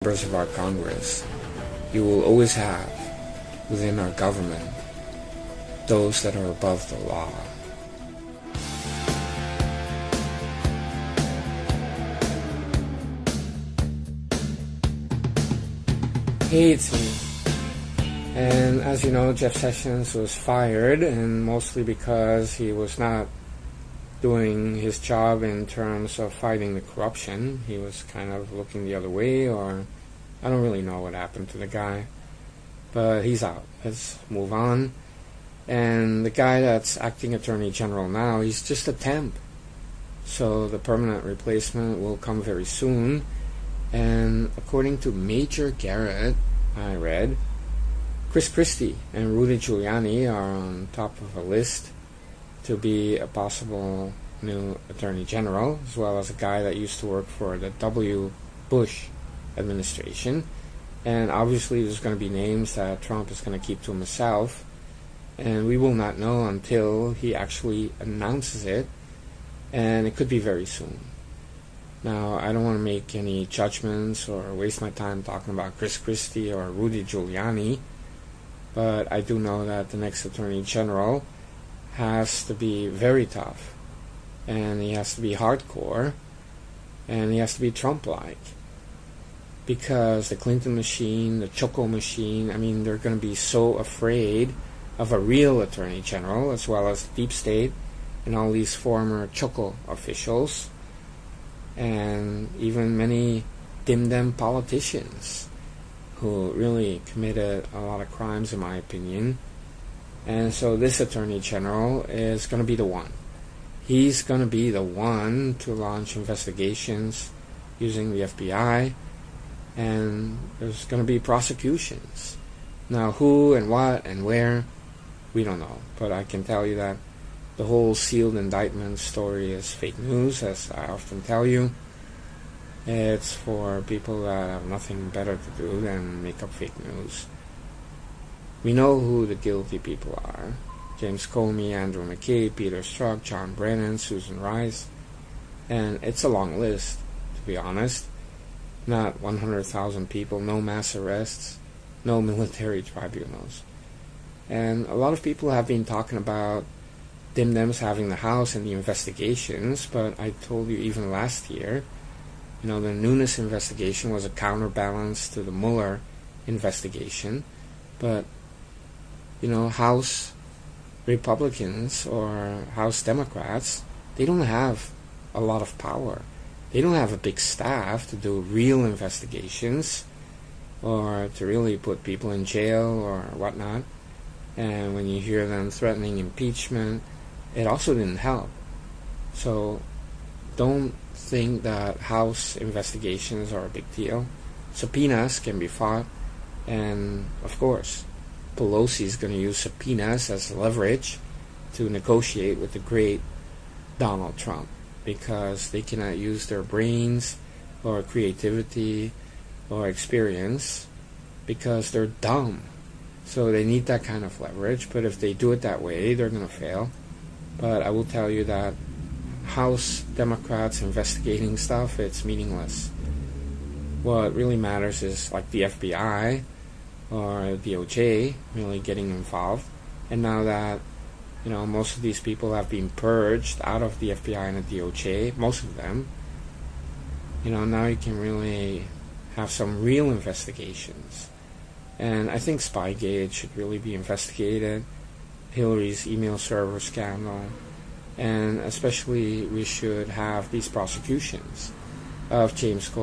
members of our Congress, you will always have, within our government, those that are above the law. Hey, it's me. And as you know, Jeff Sessions was fired, and mostly because he was not doing his job in terms of fighting the corruption. He was kind of looking the other way, or I don't really know what happened to the guy. But he's out. Let's move on. And the guy that's acting Attorney General now, he's just a temp. So the permanent replacement will come very soon. And according to Major Garrett, I read, Christie and Rudy Giuliani are on top of a list to be a possible new Attorney General, as well as a guy that used to work for the W. Bush administration. And obviously there's going to be names that Trump is going to keep to himself, and we will not know until he actually announces it, and it could be very soon. Now, I don't want to make any judgments or waste my time talking about Christie or Rudy Giuliani, but I do know that the next Attorney General has to be very tough, and he has to be hardcore, and he has to be Trump-like, because the Clinton machine, the Choco machine, I mean, they're going to be so afraid of a real Attorney General, as well as Deep State and all these former Choco officials, and even many dim-dem politicians who really committed a lot of crimes, in my opinion. And so this Attorney General is going to be the one. He's going to be the one to launch investigations using the FBI, and there's going to be prosecutions. Now, who and what and where, we don't know. But I can tell you that the whole sealed indictment story is fake news, as I often tell you. It's for people that have nothing better to do than make up fake news. We know who the guilty people are. James Comey, Andrew McCabe, Peter Strzok, John Brennan, Susan Rice. And it's a long list, to be honest. Not 100,000 people, no mass arrests, no military tribunals. And a lot of people have been talking about dim-dems having the House and the investigations, but I told you even last year, the Nunes investigation was a counterbalance to the Mueller investigation. But House Republicans or House Democrats, they don't have a lot of power. They don't have a big staff to do real investigations or to really put people in jail or whatnot. And when you hear them threatening impeachment, it also didn't help. So don't think that House investigations are a big deal. Subpoenas can be fought, and of course Pelosi is going to use subpoenas as leverage to negotiate with the great Donald Trump, because they cannot use their brains or creativity or experience because they're dumb. So they need that kind of leverage, but if they do it that way, they're going to fail. But I will tell you that House Democrats investigating stuff, it's meaningless. What really matters is like the FBI or DOJ really getting involved. And now that most of these people have been purged out of the FBI and the DOJ, most of them, now you can really have some real investigations. And I think Spygate should really be investigated, Hillary's email server scandal, and especially we should have these prosecutions of James Comey.